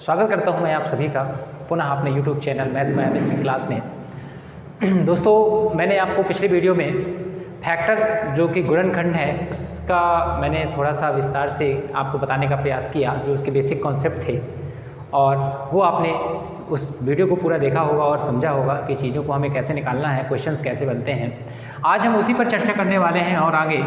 स्वागत करता हूं मैं आप सभी का पुनः अपने YouTube channel maths by MS class में। दोस्तों, मैंने आपको पिछले वीडियो में फैक्टर जो कि गुणनखंड है उसका मैंने थोड़ा सा विस्तार से आपको बताने का प्रयास किया, जो उसके बेसिक कॉन्सेप्ट थे, और वो आपने उस वीडियो को पूरा देखा होगा और समझा होगा कि चीज़ों को हमें कैसे निकालना है, क्वेश्चंस कैसे बनते हैं। आज हम उसी पर चर्चा करने वाले हैं और आगे।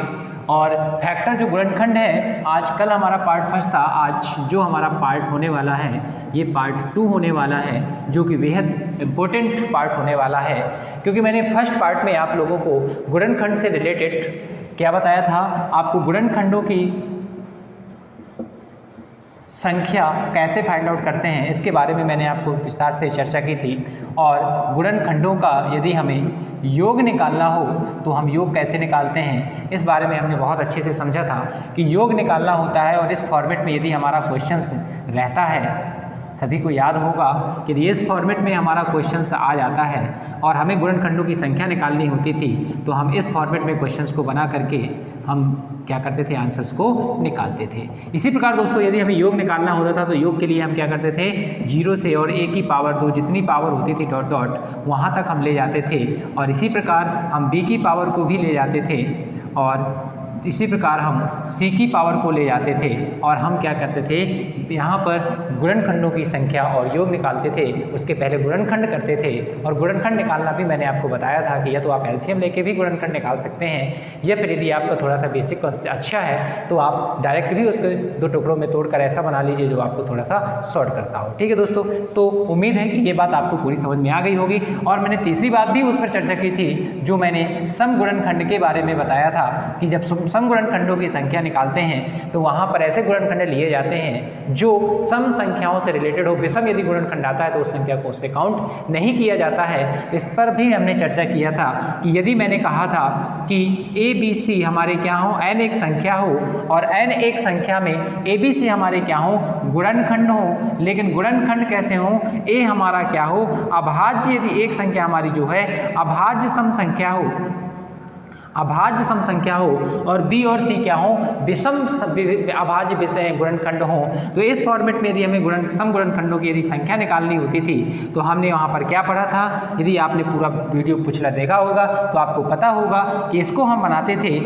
और फैक्टर जो गुणनखंड है, आज कल हमारा पार्ट फर्स्ट था, आज जो हमारा पार्ट होने वाला है ये पार्ट 2 होने वाला है, जो कि बेहद इम्पोर्टेंट पार्ट होने वाला है। क्योंकि मैंने फर्स्ट पार्ट में आप लोगों को गुणनखंड से रिलेटेड क्या बताया था, आपको गुणनखंडों की संख्या कैसे फाइंड आउट करते हैं इसके बारे में मैंने आपको विस्तार से चर्चा की थी। और गुणनखंडों का यदि हमें योग निकालना हो तो हम योग कैसे निकालते हैं इस बारे में हमने बहुत अच्छे से समझा था कि योग निकालना होता है। और इस फॉर्मेट में यदि हमारा क्वेश्चंस रहता है, सभी को याद होगा कि इस फॉर्मेट में हमारा क्वेश्चंस आ जाता है और हमें गुणनखंडों की संख्या निकालनी होती थी, तो हम इस फॉर्मेट में क्वेश्चंस को बना करके हम क्या करते थे, आंसर्स को निकालते थे। इसी प्रकार दोस्तों, यदि हमें योग निकालना होता था तो योग के लिए हम क्या करते थे, 0 से और a की पावर 2 जितनी पावर होती थी डॉट डॉट वहाँ तक हम ले जाते थे। और इसी प्रकार हम b की पावर को भी ले जाते थे और इसी प्रकार हम c की पावर को ले जाते थे। और हम क्या करते थे, यहाँ पर गुणनखंडों की संख्या और योग निकालते थे, उसके पहले गुणनखंड करते थे। और गुणनखंड निकालना भी मैंने आपको बताया था कि या तो आप एलसीएम लेके भी गुणनखंड निकाल सकते हैं, या फिर यदि आपका थोड़ा सा बेसिक अच्छा है तो आप डायरेक्ट भी उसको 2 टुकड़ों में तोड़कर ऐसा बना लीजिए जो आपको थोड़ा सा शॉर्ट करता हो। ठीक है दोस्तों, तो उम्मीद है कि ये बात आपको पूरी समझ में आ गई होगी। और मैंने तीसरी बात भी उस पर चर्चा की थी, जो मैंने सम गुणनखंड के बारे में बताया था कि जब सम गुणनखंडों की संख्या निकालते हैं तो वहाँ पर ऐसे गुणनखंड लिए जाते हैं जो सम संख्याओं से रिलेटेड हो। विषम यदि गुणनखंड आता है तो उस संख्या को उस पर काउंट नहीं किया जाता है। इस पर भी हमने चर्चा किया था कि यदि मैंने कहा था कि ए बी सी हमारे क्या हो, n एक संख्या हो और n एक संख्या में ए बी सी हमारे क्या हो, गुणनखंड हो, लेकिन गुणनखंड कैसे हो, a हमारा क्या हो, अभाज्य, यदि एक संख्या हमारी जो है अभाज्य सम संख्या हो, अभाज्य सम संख्या हो, और b और c क्या हो, विषम अभाज्य विषय गुणनखंड हो। तो इस फॉर्मेट में यदि हमें सम गुणनखंडों की यदि संख्या निकालनी होती थी तो हमने वहाँ पर क्या पढ़ा था, यदि आपने पूरा वीडियो पिछला देखा होगा तो आपको पता होगा कि इसको हम बनाते थे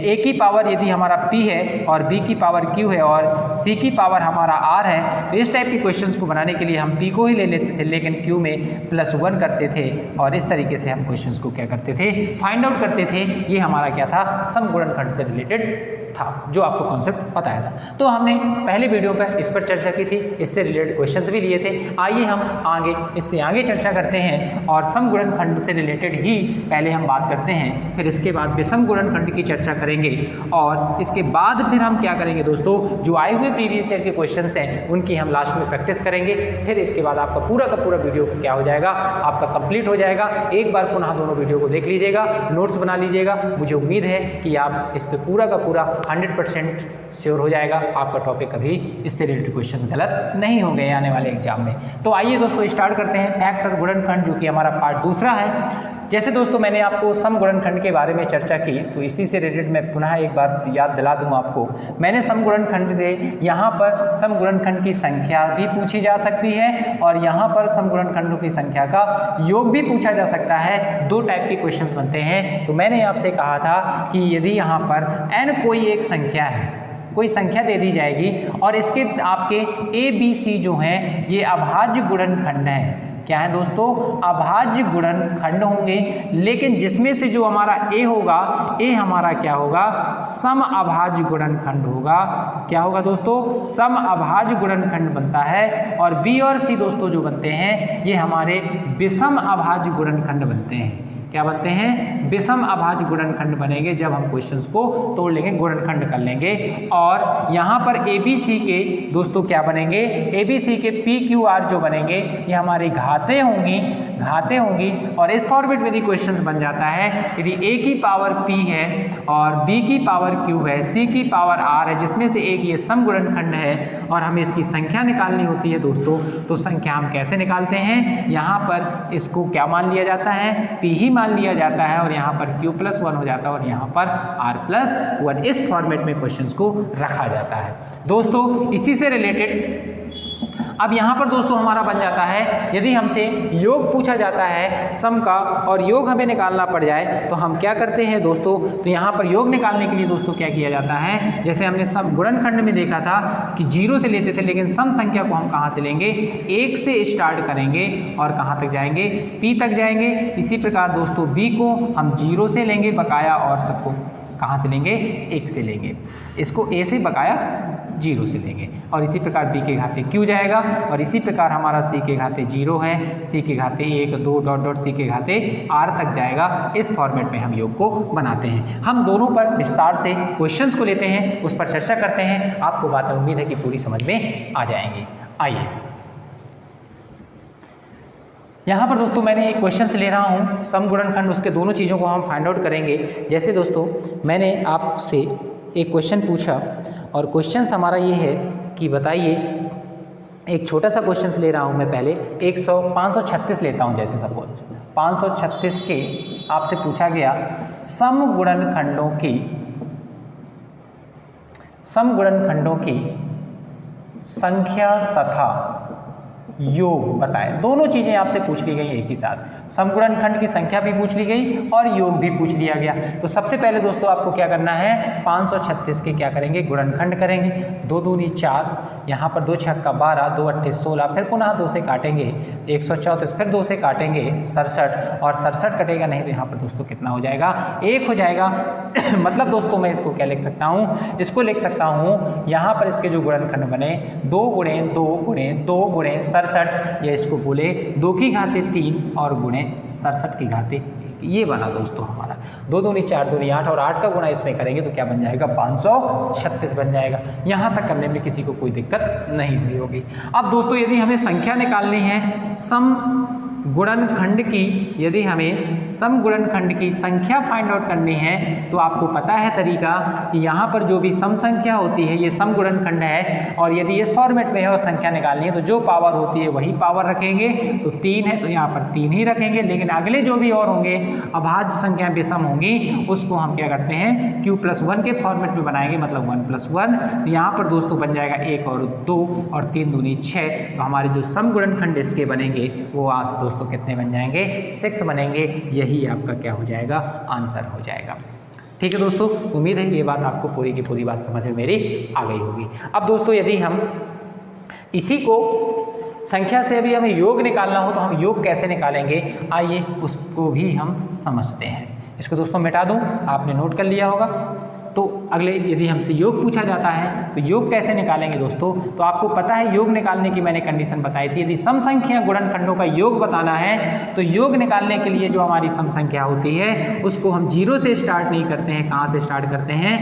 a की पावर यदि हमारा p है और b की पावर q है और c की पावर हमारा r है, तो इस टाइप के क्वेश्चंस को बनाने के लिए हम p को ही ले लेते थे, लेकिन q में +1 करते थे और इस तरीके से हम क्वेश्चंस को क्या करते थे, फाइंड आउट करते थे। ये हमारा क्या था, सम गुणनखंड से रिलेटेड था, जो आपको कॉन्सेप्ट बताया था। तो हमने पहले वीडियो पर इस पर चर्चा की थी, इससे रिलेटेड क्वेश्चंस भी लिए थे। आइए हम आगे इससे आगे चर्चा करते हैं और सम गुणनखंड से रिलेटेड ही पहले हम बात करते हैं, फिर इसके बाद विषम गुणनखंड की चर्चा करेंगे और इसके बाद फिर हम क्या करेंगे दोस्तों, जो आए हुए प्रीवियस ईयर के क्वेश्चंस हैं उनकी हम लास्ट में प्रैक्टिस करेंगे। फिर इसके बाद आपका पूरा का पूरा वीडियो क्या हो जाएगा, आपका कंप्लीट हो जाएगा। एक बार पुनः दोनों वीडियो को देख लीजिएगा, नोट्स बना लीजिएगा। मुझे उम्मीद है कि आप इस पर पूरा का पूरा 100% श्योर हो जाएगा, आपका टॉपिक कभी इससे रिलेटेड क्वेश्चन गलत नहीं होंगे आने वाले एग्जाम में। तो आइए दोस्तों स्टार्ट करते हैं फैक्टर गुणनखंड, जो कि हमारा पार्ट दूसरा है। जैसे दोस्तों मैंने आपको सम गुणनखंड के बारे में चर्चा की, तो इसी से रिलेटेड मैं पुनः एक बार याद दिला दूं आपको। मैंने सम गुणनखंड से यहाँ पर सम गुणनखंड की संख्या भी पूछी जा सकती है और यहाँ पर सम गुणनखंडों की संख्या का योग भी पूछा जा सकता है। 2 टाइप के क्वेश्चंस बनते हैं। तो मैंने आपसे कहा था कि यदि यहाँ पर n कोई एक संख्या है, कोई संख्या दे दी जाएगी और इसके आपके a b c जो हैं ये अभाज्य गुणनखंड हैं। क्या है दोस्तों, अभाज्य गुणनखंड होंगे, लेकिन जिसमें से जो हमारा a होगा, a हमारा क्या होगा, सम अभाज्य गुणनखंड होगा। क्या होगा दोस्तों, सम अभाज्य गुणनखंड बनता है। और b और c दोस्तों जो बनते हैं ये हमारे विषम अभाज्य गुणनखंड बनते हैं। क्या बनते हैं, विषम अभाज्य गुणनखंड बनेंगे जब हम क्वेश्चंस को तोड़ लेंगे, गुणनखंड कर लेंगे। और यहाँ पर ABC के दोस्तों क्या बनेंगे, ABC के PQR जो बनेंगे ये हमारी घातें होंगी। और इस फॉर्मेट में यदि क्वेश्चंस बन जाता है, यदि A की पावर P है और B की पावर Q है, C की पावर R है, जिसमें से एक ये सम गुणनखंड है और हमें इसकी संख्या निकालनी होती है दोस्तों, तो संख्या हम कैसे निकालते हैं, यहाँ पर इसको क्या मान लिया जाता है, P ही मान लिया जाता है और यहाँ पर Q+1 हो जाता है और यहाँ पर R+1। इस फॉर्मेट में क्वेश्चंस को रखा जाता है दोस्तों। इसी से रिलेटेड अब यहाँ पर दोस्तों हमारा बन जाता है, यदि हमसे योग पूछा जाता है सम का और योग हमें निकालना पड़ जाए तो हम क्या करते हैं दोस्तों, तो यहाँ पर योग निकालने के लिए दोस्तों क्या किया जाता है, जैसे हमने सम गुणनखंड में देखा था कि 0 से लेते थे, लेकिन सम संख्या को हम कहाँ से लेंगे, 1 से स्टार्ट करेंगे और कहाँ तक जाएंगे, p तक जाएंगे। इसी प्रकार दोस्तों b को हम 0 से लेंगे बकाया और सबको कहाँ से लेंगे, 1 से लेंगे, इसको a से बकाया 0 से लेंगे और इसी प्रकार b के घाते q जाएगा और इसी प्रकार हमारा c के घाते 0 है, c के घाते 1 2 डॉट डॉट c के घाते r तक जाएगा। इस फॉर्मेट में हम योग को बनाते हैं। हम दोनों पर विस्तार से क्वेश्चंस को लेते हैं, उस पर चर्चा करते हैं। आपको बातें उम्मीद है कि पूरी समझ में आ जाएंगी। आइए यहाँ पर दोस्तों मैंने एक क्वेश्चन ले रहा हूँ सम गुणनखंड, उसके दोनों चीज़ों को हम फाइंड आउट करेंगे। जैसे दोस्तों मैंने आपसे एक क्वेश्चन पूछा और क्वेश्चन हमारा ये है कि बताइए, एक छोटा सा क्वेश्चन ले रहा हूँ मैं, पहले 536 लेता हूँ, जैसे सपोज 536 के आपसे पूछा गया सम गुणनखंडों की संख्या तथा योग बताएं। दोनों चीज़ें आपसे पूछ ली गई एक ही साथ, समगुणनखंड की संख्या भी पूछ ली गई और योग भी पूछ लिया गया। तो सबसे पहले दोस्तों आपको क्या करना है, 536 के क्या करेंगे, गुणनखंड करेंगे। 2 दूनी 4, यहाँ पर 2 छक्का 12, 2 अट्ठे 16, फिर पुनः 2 से काटेंगे 134, फिर 2 से काटेंगे 67 और 67 कटेगा नहीं तो यहाँ पर दोस्तों कितना हो जाएगा, 1 हो जाएगा। मतलब दोस्तों मैं इसको क्या लिख सकता हूँ, इसको लिख सकता हूँ यहाँ पर इसके जो गुणनखंड बने 2 गुणे 2 गुणे 2 गुणे 67, या इसको बोले 2 की घाते 3 और गुणे 67 की घाते 1। ये बना दोस्तों हमारा 2 दूनी 4 दूनी 8 और 8 का गुणा इसमें करेंगे तो क्या बन जाएगा, 536 बन जाएगा। यहाँ तक करने में किसी को कोई दिक्कत नहीं हुई होगी। अब दोस्तों यदि हमें संख्या निकालनी है सम गुणनखंड की, यदि हमें सम गुणनखंड की संख्या फाइंड आउट करनी है तो आपको पता है तरीका कि यहाँ पर जो भी सम संख्या होती है ये सम गुणनखंड है, और यदि इस फॉर्मेट में है और संख्या निकालनी है तो जो पावर होती है वही पावर रखेंगे। तो 3 है तो यहाँ पर 3 ही रखेंगे, लेकिन अगले जो भी और होंगे अभाज्य संख्या विषम होंगी उसको हम क्या करते हैं q+1 के फॉर्मेट में बनाएंगे, मतलब 1+1। यहाँ पर दोस्तों बन जाएगा 1 और 2 और 3 दूनी 6। तो हमारे जो सम गुणनखंड इसके बनेंगे वो आज दोस्तों कितने बन जाएंगे, 6 बनेंगे। यही आपका क्या हो जाएगा, आंसर हो जाएगा। ठीक है दोस्तों, उम्मीद है ये बात आपको पूरी की पूरी बात समझ में मेरी आ गई होगी। अब दोस्तों यदि हम इसी को संख्या से अभी हमें योग निकालना हो तो हम योग कैसे निकालेंगे, आइए उसको भी हम समझते हैं। इसको दोस्तों मिटा दूं, आपने नोट कर लिया होगा। तो अगले यदि हमसे योग पूछा जाता है तो योग कैसे निकालेंगे दोस्तों, तो आपको पता है योग निकालने की मैंने कंडीशन बताई थी। यदि सम संख्या गुणनखंडों का योग बताना है तो योग निकालने के लिए जो हमारी सम संख्या होती है उसको हम 0 से स्टार्ट नहीं करते हैं। कहाँ से स्टार्ट करते हैं,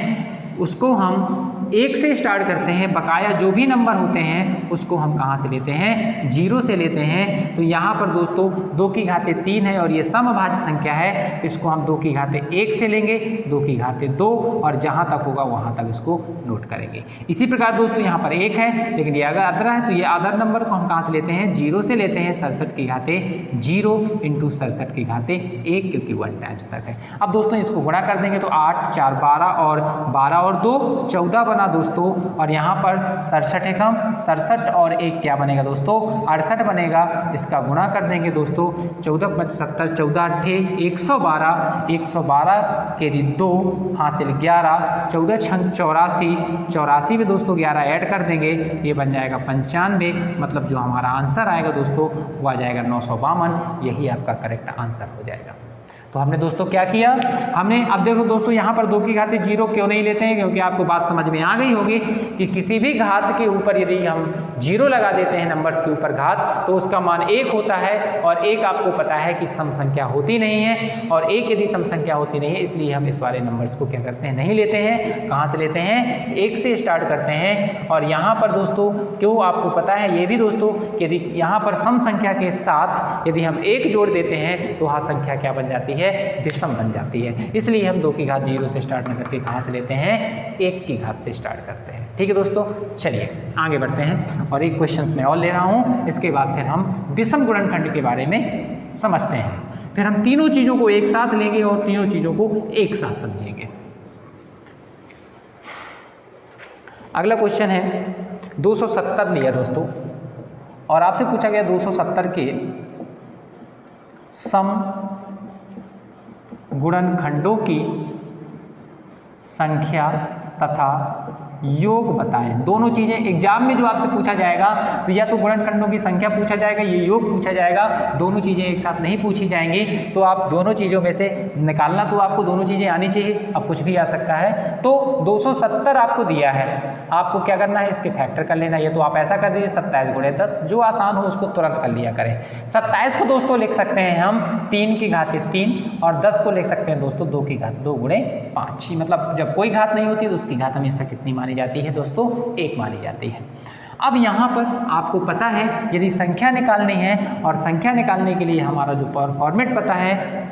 उसको हम 1 से स्टार्ट करते हैं। बकाया जो भी नंबर होते हैं उसको हम कहाँ से लेते हैं, 0 से लेते हैं। तो यहाँ पर दोस्तों 2 की घाते 3 है और ये समअभाज्य संख्या है, इसको हम 2 की घाते 1 से लेंगे, 2 की घाते 2 और जहाँ तक होगा वहाँ तक इसको नोट करेंगे। इसी प्रकार दोस्तों यहाँ पर 1 है लेकिन ये अगर अदर है तो ये अदर नंबर को हम कहाँ से लेते हैं, 0 से लेते हैं। 67 की घाते 0 इंटू 67 की घाते 1, क्योंकि 1 टाइम्स तक है। अब दोस्तों इसको गुणा कर देंगे तो 8 4 12 और 12 और 2 14 बना दोस्तों, और यहाँ पर 67 है कम, 67 और 1 क्या बनेगा दोस्तों, 68 बनेगा। इसका गुणा कर देंगे दोस्तों, 14 5 70 14 अट्ठे 112, 112 के 2 हासिल 11, 14 छंग 84, 84 में दोस्तों 11 ऐड कर देंगे, ये बन जाएगा 95। मतलब जो हमारा आंसर आएगा दोस्तों वो आ जाएगा 952। यही आपका करेक्ट आंसर हो जाएगा। तो हमने दोस्तों क्या किया, हमने अब देखो दोस्तों यहाँ पर 2 की घाते 0 क्यों नहीं लेते हैं, क्योंकि आपको बात समझ में आ गई होगी कि किसी भी घात के ऊपर यदि हम 0 लगा देते हैं नंबर्स के ऊपर घात तो उसका मान 1 होता है, और 1 आपको पता है कि सम संख्या होती नहीं है, और 1 यदि सम संख्या होती नहीं है इसलिए हम इस वाले नंबर्स को क्या करते हैं, नहीं लेते हैं। कहाँ से लेते हैं, 1 से स्टार्ट करते हैं। और यहाँ पर दोस्तों क्यों आपको पता है ये भी दोस्तों कि यदि यहाँ पर सम संख्या के साथ यदि हम 1 जोड़ देते हैं तो वहाँ संख्या क्या बन जाती है, विषम बन जाती है। इसलिए हम 2 की घात 0 से स्टार्ट न करके कहाँ से लेते हैं, 1 की घात से स्टार्ट करते हैं। ठीक है दोस्तों, चलिए आगे बढ़ते हैं और एक क्वेश्चन मैं और ले रहा हूँ। इसके बाद फिर हम विषम गुणनखंड के बारे में समझते हैं। फिर हम तीनों चीज़ों को एक साथ लेंगे और तीनों चीज़ों को एक साथ समझेंगे। अगला क्वेश्चन है 270 लिया दोस्तों, और आपसे पूछा गया 270 के सम गुणनखंडों की संख्या तथा योग बताएं। दोनों चीजें एग्जाम में जो आपसे पूछा जाएगा तो या तो गुणनखंडों की संख्या पूछा जाएगा, ये योग पूछा जाएगा, दोनों चीजें एक साथ नहीं पूछी जाएंगी। तो आप दोनों चीजों में से निकालना, तो आपको दोनों चीजें आनी चाहिए। अब कुछ भी आ सकता है। तो 270 आपको दिया है, आपको क्या करना है, इसके फैक्टर कर लेना है। तो आप ऐसा कर दीजिए 27 गुणे 10, जो आसान हो उसको तुरंत कर लिया करें। 27 को दोस्तों लिख सकते हैं हम 3 की घात 3 और 10 को लिख सकते हैं दोस्तों 2 की घात 2 गुणे 5। मतलब जब कोई घात नहीं होती तो उसकी घात हमेशा कितनी मानी जाती है दोस्तों, 1 मानी जाती है। अब यहाँ पर आपको पता है यदि संख्या निकालनी है, और संख्या निकालने के लिए हमारा जो फॉर्मेट पता है,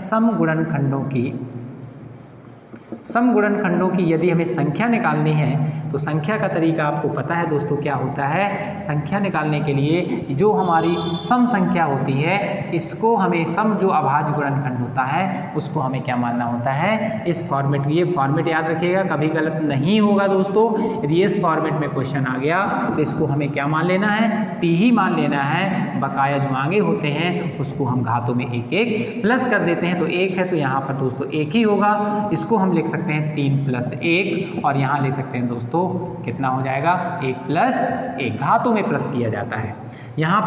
समगुणनखंडों की यदि हमें संख्या निकालनी है तो संख्या का तरीका आपको पता है दोस्तों क्या होता है। संख्या निकालने के लिए जो हमारी सम संख्या होती है, इसको हमें सम जो अभाज्य गुणनखंड होता है उसको हमें क्या मानना होता है, इस फॉर्मेट। ये फॉर्मेट याद रखिएगा, कभी गलत नहीं होगा दोस्तों। यदि इस फॉर्मेट में क्वेश्चन आ गया तो इसको हमें क्या मान लेना है, पी ही मान लेना है। बकाया जो आगे होते हैं उसको हम घातों में एक एक प्लस कर देते हैं। तो 1 है तो यहाँ पर दोस्तों 1 ही होगा। इसको हम लिख सकते हैं 3 + 1, और यहाँ ले सकते हैं दोस्तों कितना हो जाएगा, 1 + 1। घातों में प्लस किया जाता है। यहाँ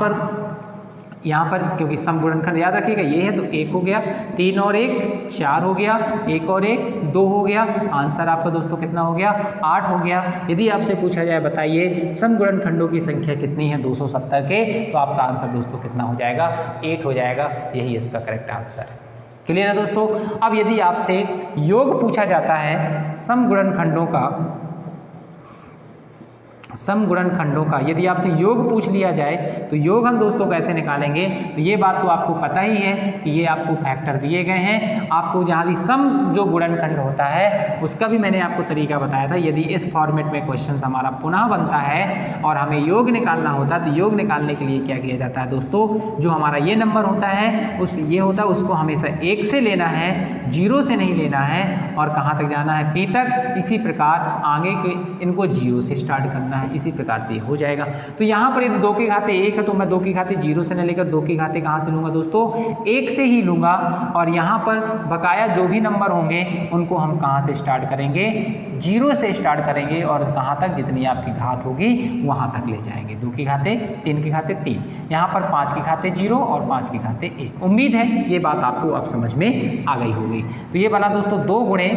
पर क्योंकि सम गुणनखंड याद रखिएगा ये है तो 1 हो गया, 3 और 1 4 हो गया, 1 और 1 2 हो गया। आंसर आपका दोस्तों कितना हो गया, 8 हो गया। यदि आपसे पूछा जाए बताइए सम गुणनखंडों की संख्या कितनी है 270 के, तो आपका आंसर दोस्तों कितना हो जाएगा, 8 हो जाएगा। यही इसका करेक्ट आंसर है। क्लियर है दोस्तों। अब यदि आपसे योग पूछा जाता है समगुणनखंडों का यदि आपसे योग पूछ लिया जाए तो योग हम दोस्तों कैसे निकालेंगे, तो ये बात तो आपको पता ही है कि ये आपको फैक्टर दिए गए हैं। आपको जहाँ भी सम जो गुणनखंड होता है उसका भी मैंने आपको तरीका बताया था। यदि इस फॉर्मेट में क्वेश्चन हमारा पुनः बनता है और हमें योग निकालना होता है तो योग निकालने के लिए क्या किया जाता है दोस्तों, जो हमारा ये नंबर होता है उसको हमेशा 1 से लेना है, 0 से नहीं लेना है। और कहाँ तक जाना है, P तक। इसी प्रकार आगे के इनको 0 से स्टार्ट करना है। इसी प्रकार से हो जाएगा। तो यहाँ पर यदि 2 की घाते 1 है तो मैं 2 की घाते 0 से न लेकर 2 की घाते कहाँ से लूँगा दोस्तों, 1 से ही लूँगा। और यहाँ पर बकाया जो भी नंबर होंगे उनको हम कहाँ से स्टार्ट करेंगे, 0 से स्टार्ट करेंगे और कहाँ तक, जितनी आपकी घात होगी वहाँ तक ले जाएंगे। 2 की घाते 3 की घाते 3, यहाँ पर 5 की घाते 0 और 5 की घाते 1। उम्मीद है ये बात आपको अब समझ में आ गई होगी। तो ये बना दोस्तों 2 गुणे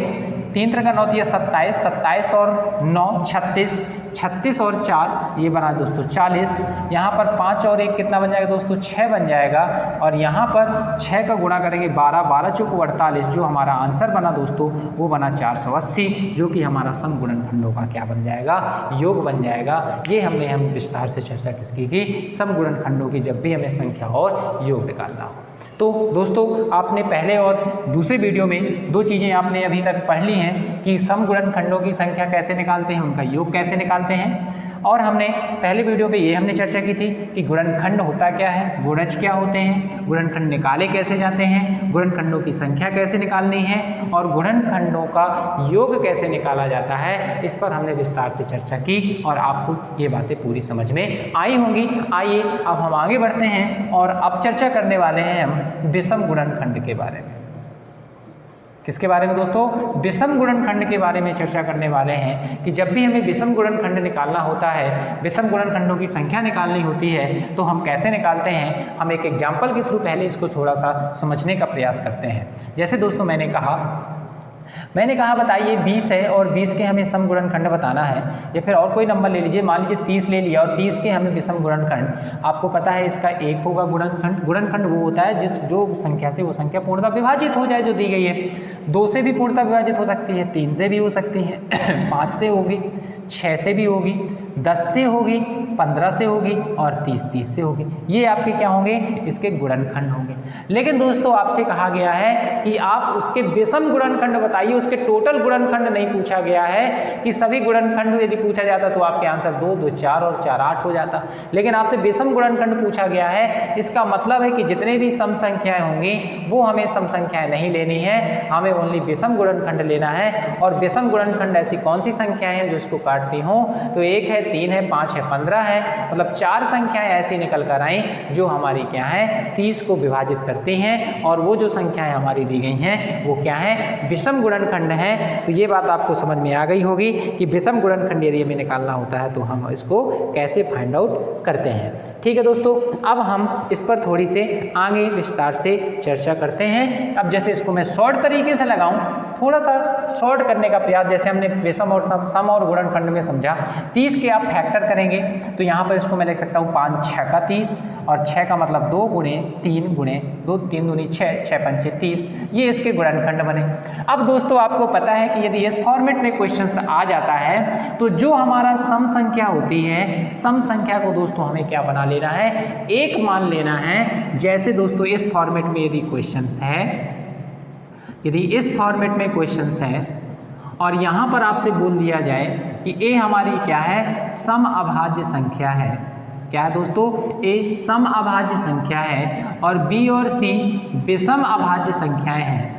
3 × 9 = 27, 27 और 9 36, 36 और 4 ये बना दोस्तों 40। यहाँ पर 5 और 1 कितना बन जाएगा दोस्तों, 6 बन जाएगा। और यहाँ पर 6 का गुणा करेंगे 12, 12 × 4 = 48। जो हमारा आंसर बना दोस्तों वो बना 480, जो कि हमारा सम गुणनखंडों का क्या बन जाएगा, योग बन जाएगा। ये हम विस्तार से चर्चा किसकी की, सम गुणनखंडों की, जब भी हमें संख्या और योग निकालना हो। तो दोस्तों आपने पहले और दूसरे वीडियो में 2 चीज़ें आपने अभी तक पढ़ ली हैं कि सम गुणनखंडों की संख्या कैसे निकालते हैं, उनका योग कैसे निकालते हैं। और हमने पहले वीडियो पे ये हमने चर्चा की थी कि गुणनखंड होता क्या है, गुणज क्या होते हैं, गुणनखंड निकाले कैसे जाते हैं, गुणनखंडों की संख्या कैसे निकालनी है और गुणनखंडों का योग कैसे निकाला जाता है। इस पर हमने विस्तार से चर्चा की और आपको ये बातें पूरी समझ में आई होंगी। आइए अब हम आगे बढ़ते हैं और अब चर्चा करने वाले हैं हम विषम गुणनखंड के बारे में। किसके बारे में दोस्तों, विषम गुणनखंड के बारे में चर्चा करने वाले हैं कि जब भी हमें विषम गुणनखंड निकालना होता है, विषम गुणनखंडों की संख्या निकालनी होती है, तो हम कैसे निकालते हैं। हम एक एग्जाम्पल के थ्रू पहले इसको थोड़ा सा समझने का प्रयास करते हैं। जैसे दोस्तों मैंने कहा बताइए 20 है और 20 के हमें सम गुणनखंड बताना है, या फिर और कोई नंबर ले लीजिए, मान लीजिए 30 ले लिया और 30 के हमें विषम गुणनखंड। आपको पता है इसका 1 होगा गुणनखंड। गुणनखंड वो होता है जो संख्या से वो संख्या पूर्णतः विभाजित हो जाए जो दी गई है। 2 से भी पूर्णतः विभाजित हो सकती है, 3 से भी हो सकती है, 5 से होगी, 6 से भी होगी, 10 से होगी, 15 से होगी और 30 से होगी। ये आपके क्या होंगे, इसके गुणनखंड होंगे। लेकिन दोस्तों आपसे कहा गया है कि आप उसके विषम गुणनखंड बताइए, उसके टोटल गुणनखंड नहीं पूछा गया है कि सभी गुणनखंड यदि पूछा जाता तो आपके आंसर 2, 2, 4 और 4, 8 हो जाता। लेकिन आपसे विषम गुणनखंड पूछा गया है। इसका मतलब है कि जितने भी सम संख्याएं होंगी वो हमें सम संख्याएं नहीं लेनी है, हमें ओनली विषम गुणनखंड लेना है। और विषम गुणनखंड ऐसी कौन सी संख्याएं हैं जो इसको काटती हों, तो 1 है, 3 है, 5 है, 15 है, मतलब 4 संख्याएं ऐसी निकल कर आई जो हमारी क्या है 30 को विभाजित करती हैं, और वो जो संख्याएं हमारी दी गई हैं वो क्या है विषम गुणनखंड है। तो ये बात आपको समझ में आ गई होगी कि विषम गुणनखंड यदि हमें निकालना होता है तो हम इसको कैसे फाइंड आउट करते हैं। ठीक है दोस्तों, अब हम इस पर थोड़ी से आगे विस्तार से चर्चा करते हैं। अब जैसे इसको मैं शॉर्ट तरीके से लगाऊं, थोड़ा सा शॉर्ट करने का प्रयास, जैसे हमने विषम और सम और गुणनखंड में समझा, 30 के आप फैक्टर करेंगे तो यहाँ पर इसको मैं लिख सकता हूँ 5 6 का 30, और 6 का मतलब 2 गुणे 3 गुणे 2 3 दूनी 6 6 पंचे 30, ये इसके गुणनखंड बने। अब दोस्तों आपको पता है कि यदि इस फॉर्मेट में क्वेश्चन आ जाता है तो जो हमारा सम संख्या होती है, सम संख्या को दोस्तों हमें क्या बना लेना है, एक मान लेना है। जैसे दोस्तों इस फॉर्मेट में यदि क्वेश्चंस है, यदि इस फॉर्मेट में क्वेश्चंस है और यहाँ पर आपसे बोल दिया जाए कि ए हमारी क्या है सम अभाज्य संख्या है, क्या है दोस्तों ए सम अभाज्य संख्या है, और बी और सी विषम अभाज्य संख्याएं हैं,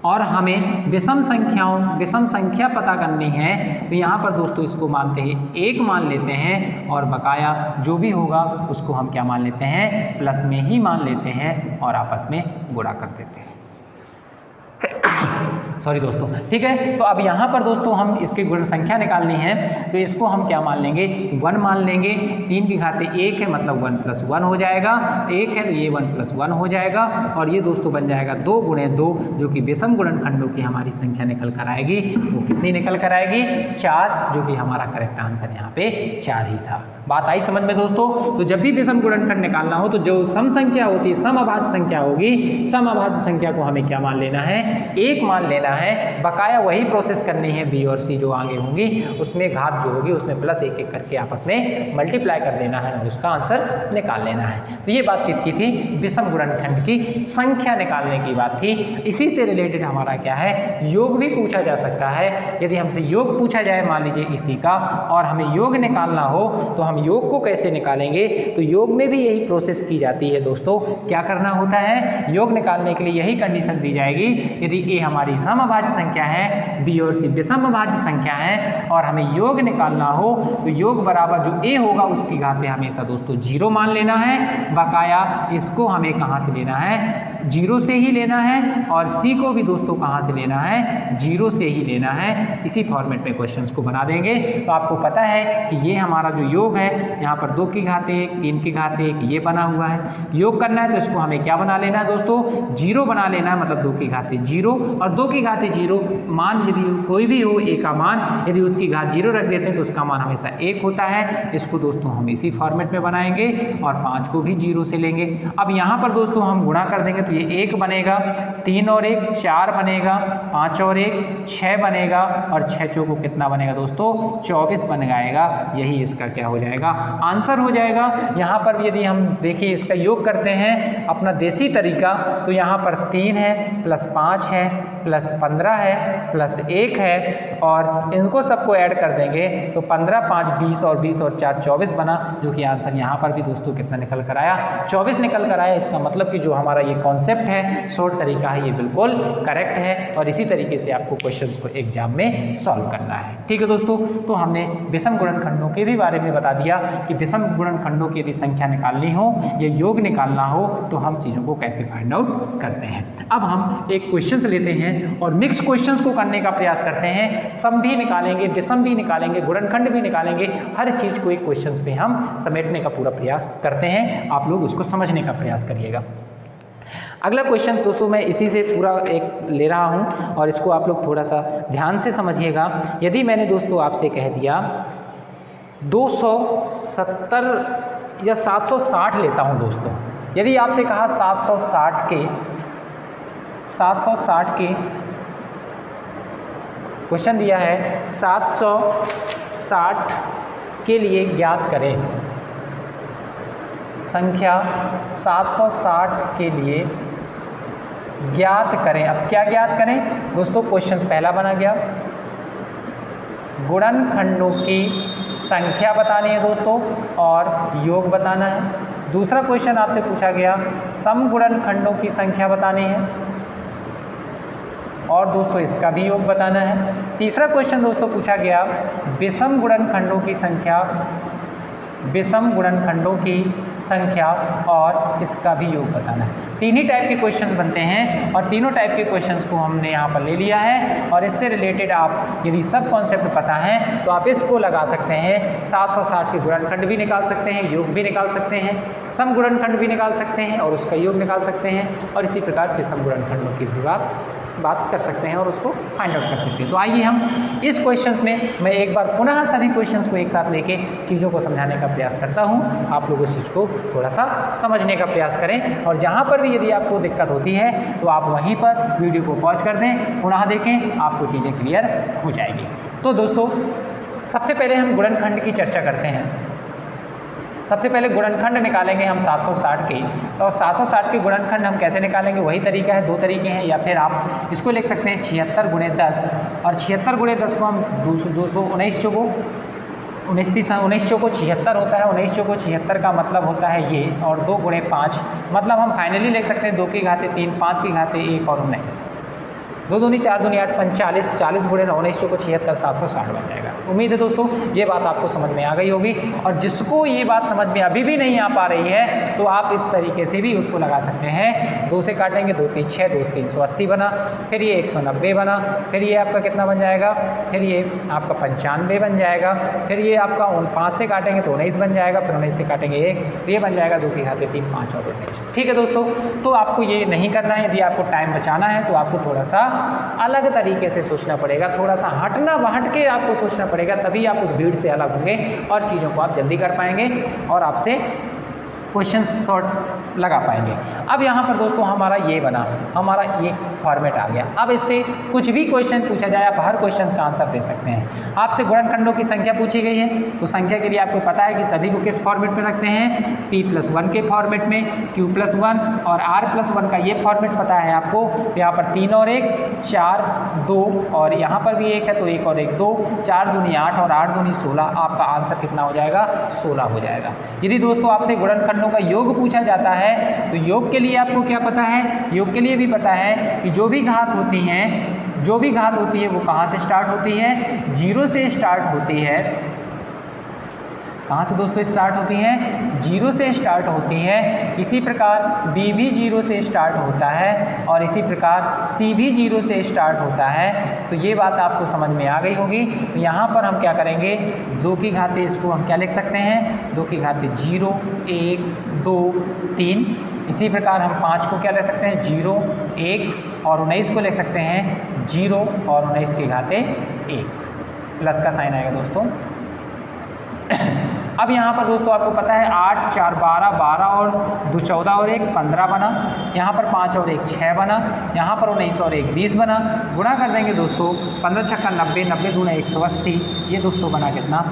और हमें विषम संख्या पता करनी है। तो यहाँ पर दोस्तों इसको मानते हैं एक मान लेते हैं, और बकाया जो भी होगा उसको हम क्या मान लेते हैं प्लस में ही मान लेते हैं, और आपस में गुणा कर देते हैं। सॉरी दोस्तों, ठीक है। तो अब यहाँ पर दोस्तों हम इसकी गुण संख्या निकालनी है, तो इसको हम क्या मान लेंगे 1 मान लेंगे। 3 की घाते 1 है मतलब 1 + 1 हो जाएगा, 1 है तो ये 1 + 1 हो जाएगा, और ये दोस्तों बन जाएगा 2 गुणे 2, जो कि विषम गुणनखंडों की हमारी संख्या निकल कर आएगी। वो कितनी निकल कर आएगी 4, जो कि हमारा करेक्ट आंसर यहाँ पे 4 ही था। बात आई समझ में दोस्तों। तो जब भी विषम गुणनखंड निकालना हो तो जो सम संख्या होती है, सम अभाज्य संख्या होगी, सम अभाज्य संख्या को हमें क्या मान लेना है, एक मान लेना है। बकाया वही प्रोसेस करनी है, बी और सी जो आगे होंगी उसमें घात जो होगी उसमें प्लस एक एक करके आपस में मल्टीप्लाई कर देना है और उसका आंसर निकाल लेना है। तो ये बात किसकी थी, विषम गुणनखंड की संख्या निकालने की बात थी। इसी से रिलेटेड हमारा क्या है योग भी पूछा जा सकता है। यदि हमसे योग पूछा जाए मान लीजिए इसी का, और हमें योग निकालना हो तो हम योग को कैसे निकालेंगे, तो योग में भी यही प्रोसेस की जाती है दोस्तों। क्या करना होता है, योग निकालने के लिए यही कंडीशन दी जाएगी, यदि ए हमारी सम अभाज्य संख्या है, बी और सी विषम अभाज्य संख्या है, और हमें योग निकालना हो तो योग बराबर जो ए होगा उसकी घात पे हमेशा दोस्तों 0 मान लेना है। बकाया इसको हमें कहाँ से लेना है, 0 से ही लेना है, और सी को भी दोस्तों कहाँ से लेना है, 0 से ही लेना है। इसी फॉर्मेट में क्वेश्चंस को बना देंगे। तो आपको पता है कि ये हमारा जो योग है, यहाँ पर 2 की घात 1, 3 की घात 1 ये बना हुआ है। योग करना है तो इसको हमें क्या बना लेना है दोस्तों, 0 बना लेना है, मतलब 2 की घात 0, और 2 की घात 0 मान यदि कोई भी हो ए का मान, यदि उसकी घात 0 रख देते हैं तो उसका मान हमेशा 1 होता है। इसको दोस्तों हम इसी फॉर्मेट में बनाएंगे, और 5 को भी 0 से लेंगे। अब यहाँ पर दोस्तों हम गुणा कर देंगे तो ये 1 बनेगा, 3 और 1 4 बनेगा, 5 और 1 6 बनेगा, और 6 चौको कितना बनेगा दोस्तों 24 बन जाएगा। यही इसका क्या हो जाएगा आंसर हो जाएगा। यहाँ पर यदि हम देखिए इसका योग करते हैं अपना देसी तरीका, तो यहाँ पर 3 है प्लस 5 है प्लस 15 है प्लस 1 है, और इनको सबको ऐड कर देंगे तो 15 5 20 और 20 और 4 24 बना, जो कि आंसर यहाँ पर भी दोस्तों कितना निकल कर आया 24 निकल कर आया। इसका मतलब कि जो हमारा ये कॉन्सेप्ट है, शॉर्ट तरीका है, ये बिल्कुल करेक्ट है, और इसी तरीके से आपको क्वेश्चंस को एग्जाम में सॉल्व करना है। ठीक है दोस्तों, तो हमने विषम गुणनखंडों के भी बारे में बता दिया कि विषम गुणनखंडों की यदि संख्या निकालनी हो या योग निकालना हो तो हम चीज़ों को कैसे फाइंड आउट करते हैं। अब हम एक क्वेश्चन लेते हैं और मिक्स क्वेश्चंस को करने का प्रयास करते हैं। सम भी निकालेंगे, विषम भी निकालेंगे, गुणनखंड भी निकालेंगे, हर चीज़ को एक क्वेश्चंस पे हम समेटने का पूरा प्रयास करते हैं। आप लोग उसको समझने का प्रयास करिएगा। अगला क्वेश्चन दोस्तों मैं इसी से पूरा एक ले रहा हूं, और इसको आप लोग थोड़ा सा ध्यान से समझिएगा। यदि मैंने दोस्तों आपसे कह दिया 270 या 760 लेता हूं दोस्तों, यदि आपसे कहा 760 के क्वेश्चन दिया है 760 के लिए ज्ञात करें संख्या, 760 के लिए ज्ञात करें। अब क्या ज्ञात करें दोस्तों, क्वेश्चन पहला बना गया गुणनखंडों की संख्या बतानी है दोस्तों और योग बताना है। दूसरा क्वेश्चन आपसे पूछा गया सम गुणनखंडों की संख्या बतानी है और दोस्तों इसका भी योग बताना है। तीसरा क्वेश्चन दोस्तों पूछा गया विषम गुणनखंडों की संख्या विषम गुणनखंडों की संख्या और इसका भी योग बताना है। तीन ही टाइप के क्वेश्चंस बनते हैं और तीनों टाइप के क्वेश्चंस को हमने यहाँ पर ले लिया है और इससे रिलेटेड आप यदि सब कॉन्सेप्ट पता है तो आप इसको लगा सकते हैं। 760 के गुणनखंड भी निकाल सकते हैं, योग भी निकाल सकते हैं, सम गुणनखंड भी निकाल सकते हैं और उसका योग निकाल सकते हैं और इसी प्रकार विषम गुणनखंडों की भी बात कर सकते हैं और उसको फाइंड आउट कर सकते हैं। तो आइए हम इस क्वेश्चंस में मैं एक बार पुनः सभी क्वेश्चंस को एक साथ लेके चीज़ों को समझाने का प्रयास करता हूं। आप लोग उस चीज़ को थोड़ा सा समझने का प्रयास करें और जहां पर भी यदि आपको दिक्कत होती है तो आप वहीं पर वीडियो को पॉज कर दें, पुनः देखें, आपको चीज़ें क्लियर हो जाएगी। तो दोस्तों सबसे पहले हम गुणनखंड की चर्चा करते हैं। सबसे पहले गुणनखंड निकालेंगे हम 760 के, और 760 के गुणनखंड हम कैसे निकालेंगे वही तरीका है, दो तरीके हैं, या फिर आप इसको लिख सकते हैं 76 गुणे 10 और 76 गुणे 10 को हम 219 चौको 19 चौको 76 होता है, 19 चौको 76 का मतलब होता है ये, और 2 गुणे 5 मतलब हम फाइनली लिख सकते हैं 2 की घाते 3, 5 की घाते 1 और 19, 2 दूनी 4 दूनी 8 45, 40 गुणे 19 चौको 76, 760 बन जाएगा। उम्मीद है दोस्तों ये बात आपको समझ में आ गई होगी, और जिसको ये बात समझ में अभी भी नहीं आ पा रही है तो आप इस तरीके से भी उसको लगा सकते हैं। 2 से काटेंगे 2 3 6, 2 380 बना, फिर ये 190 बना, फिर ये आपका कितना बन जाएगा, फिर ये आपका 95 बन जाएगा, फिर ये आपका 5 से काटेंगे तो 19 बन जाएगा, फिर 19 से काटेंगे 1, तो ये बन जाएगा 2 की घाते 3, 5 और 19। ठीक है दोस्तों, तो आपको ये नहीं करना है। यदि आपको टाइम बचाना है तो आपको थोड़ा सा अलग तरीके से सोचना पड़ेगा, थोड़ा सा हट के आपको सोचना पड़ेगा, तभी आप उस भीड़ से अलग होंगे और चीज़ों को आप जल्दी कर पाएंगे और आपसे क्वेश्चन सॉर्ट लगा पाएंगे। अब यहाँ पर दोस्तों हमारा ये बना, हमारा ये फॉर्मेट आ गया। अब इससे कुछ भी क्वेश्चन पूछा जाए आप हर क्वेश्चन का आंसर दे सकते हैं। आपसे गुणनखंडों की संख्या पूछी गई है तो संख्या के लिए आपको पता है कि सभी को किस फॉर्मेट में रखते हैं, p+1 के फॉर्मेट में, q+1 और r+1 का ये फॉर्मेट पता है आपको। यहाँ पर 3 और 1 4 2 और यहाँ पर भी 1 है तो 1 और 1 2, 4 दूनी 8 और 8 दूनी 16, आपका आंसर कितना हो जाएगा, 16 हो जाएगा। यदि दोस्तों आपसे गुणनखंड का योग पूछा जाता है तो योग के लिए आपको क्या पता है, योग के लिए भी पता है कि जो भी घात होती है वो कहाँ से स्टार्ट होती है, 0 से स्टार्ट होती है। कहाँ से दोस्तों स्टार्ट होती है, 0 से स्टार्ट होती है। इसी प्रकार b भी 0 से स्टार्ट होता है और इसी प्रकार c भी 0 से स्टार्ट होता है। तो ये बात आपको समझ में आ गई होगी। तो यहाँ पर हम क्या करेंगे, 2 की घाते इसको हम क्या लिख सकते हैं, 2 की घाते 0 1 2 3। इसी प्रकार हम 5 को क्या ले सकते हैं, 0 1 और 19 को लिख सकते हैं 0 और 19 की घाते 1, प्लस का साइन आएगा दोस्तों। अब यहाँ पर दोस्तों आपको पता है 8 4 12, 12 और 2 14 और 1 15 बना, यहाँ पर 5 और 1 6 बना, यहाँ पर 19 और 1 20 बना। गुणा कर देंगे दोस्तों, 15 छक्का 90, 90 दूना 180, ये दोस्तों बना कितना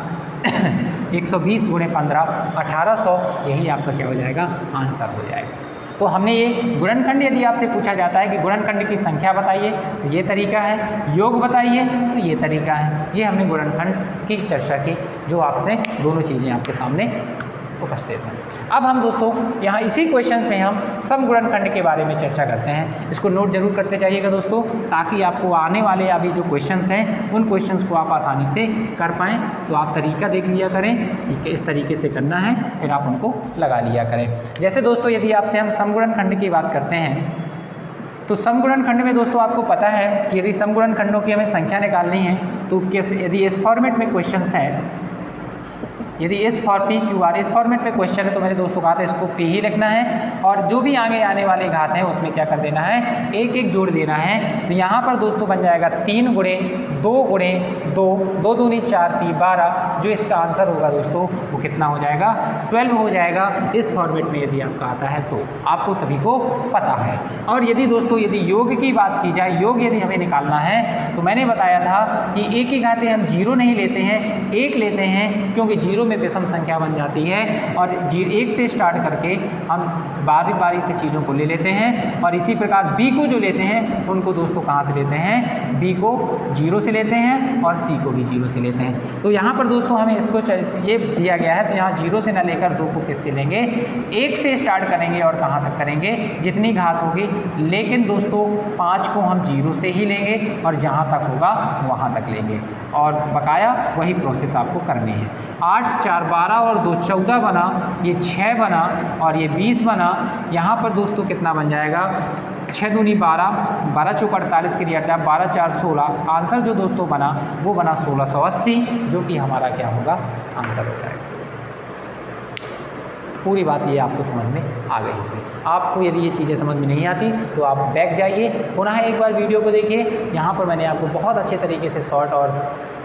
120 गुणे 15 1800, यही आपका क्या हो जाएगा, आंसर हो जाएगा। तो हमने ये गुणनखंड यदि आपसे पूछा जाता है कि गुणनखंड की संख्या बताइए तो ये तरीका है, योग बताइए तो ये तरीका है। ये हमने गुणनखंड की चर्चा की, जो आपने दोनों चीज़ें आपके सामने उपस्थित हैं। अब हम दोस्तों यहाँ इसी क्वेश्चन में हम सम गुणनखंड के बारे में चर्चा करते हैं। इसको नोट जरूर करते जाइएगा दोस्तों, ताकि आपको आने वाले अभी जो क्वेश्चंस हैं उन क्वेश्चंस को आप आसानी से कर पाएँ। तो आप तरीका देख लिया करें कि इस तरीके से करना है, फिर आप उनको लगा लिया करें। जैसे दोस्तों यदि आपसे हम सम गुणनखंड की बात करते हैं तो सम गुणनखंड में दोस्तों आपको पता है कि यदि सम गुणनखंडों की हमें संख्या निकालनी है तो यदि इस फॉर्मेट में क्वेश्चंस है, यदि इस फॉर्मेट में क्वेश्चन है तो मैंने दोस्तों कहा था इसको p ही लिखना है और जो भी आगे आने वाले घात हैं उसमें क्या कर देना है, एक एक जोड़ देना है। तो यहाँ पर दोस्तों बन जाएगा 3 गुणे 2 गुणे 2, 2 दूनी 4 3 12, जो इसका आंसर होगा दोस्तों वो कितना हो जाएगा, 12 हो जाएगा। इस फॉर्मेट में यदि आपका आता है तो आपको सभी को पता है। और यदि दोस्तों यदि योग की बात की जाए, योग यदि हमें निकालना है तो मैंने बताया था कि एक ही घाते हम 0 नहीं लेते हैं, 1 लेते हैं, क्योंकि 0 में विषम संख्या बन जाती है और 1 से स्टार्ट करके हम बारी बारी से चीज़ों को ले लेते हैं। और इसी प्रकार b को जो लेते हैं उनको दोस्तों कहाँ से लेते हैं, b को 0 से लेते हैं और c को भी 0 से लेते हैं। तो यहाँ पर दोस्तों हमें इसको ये दिया गया है, तो यहाँ 0 से ना लेकर 2 को किससे लेंगे, 1 से स्टार्ट करेंगे और कहाँ तक करेंगे, जितनी घात होगी। लेकिन दोस्तों 5 को हम 0 से ही लेंगे और जहाँ तक होगा वहाँ तक लेंगे और बकाया वही प्रोसेस आपको करनी है। 8 4 12 और 2 14 बना, ये 6 बना और ये 20 बना। यहाँ पर दोस्तों कितना बन जाएगा, 6 दूनी 12, 12 चौक 48 के लिए 12 4 16। आंसर जो दोस्तों बना वो बना 1680, जो कि हमारा क्या होगा, आंसर हो जाएगा। पूरी बात ये आपको समझ में आ गई होगी। आपको यदि ये चीज़ें समझ में नहीं आती तो आप बैक जाइए, पुनः एक बार वीडियो को देखिए। यहाँ पर मैंने आपको बहुत अच्छे तरीके से शॉर्ट और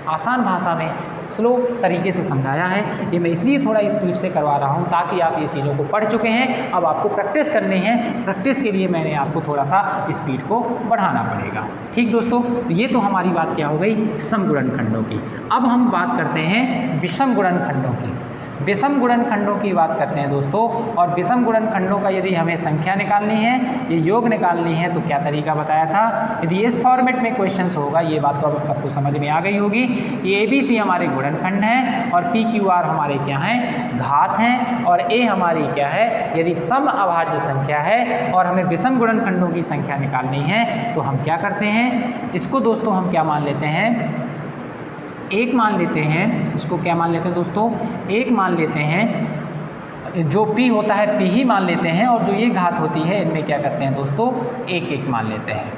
आसान भाषा में स्लो तरीके से समझाया है। ये मैं इसलिए थोड़ा स्पीड से करवा रहा हूँ ताकि आप ये चीज़ों को पढ़ चुके हैं, अब आपको प्रैक्टिस करनी है। प्रैक्टिस के लिए मैंने आपको थोड़ा सा स्पीड को बढ़ाना पड़ेगा। ठीक दोस्तों, तो ये तो हमारी बात क्या हो गई, सम गुणनखंडों की। अब हम बात करते हैं विषम गुणनखंडों की। विषम गुणनखंडों की बात करते हैं दोस्तों। और विषम गुणनखंडों का यदि हमें संख्या निकालनी है, ये योग निकालनी है, तो क्या तरीका बताया था। यदि इस फॉर्मेट में क्वेश्चंस होगा, ये बात तो अब सबको समझ में आ गई होगी। ये ABC हमारे गुणनखंड हैं और PQR हमारे क्या हैं, घात हैं, और A हमारी क्या है, यदि सम अभाज्य संख्या है और हमें विषम गुणनखंडों की संख्या निकालनी है तो हम क्या करते हैं, इसको दोस्तों हम क्या मान लेते हैं, एक मान लेते हैं। इसको क्या मान लेते हैं दोस्तों, एक मान लेते हैं। जो P होता है P ही मान लेते हैं, और जो ये घात होती है इनमें क्या करते हैं दोस्तों, एक एक मान लेते हैं।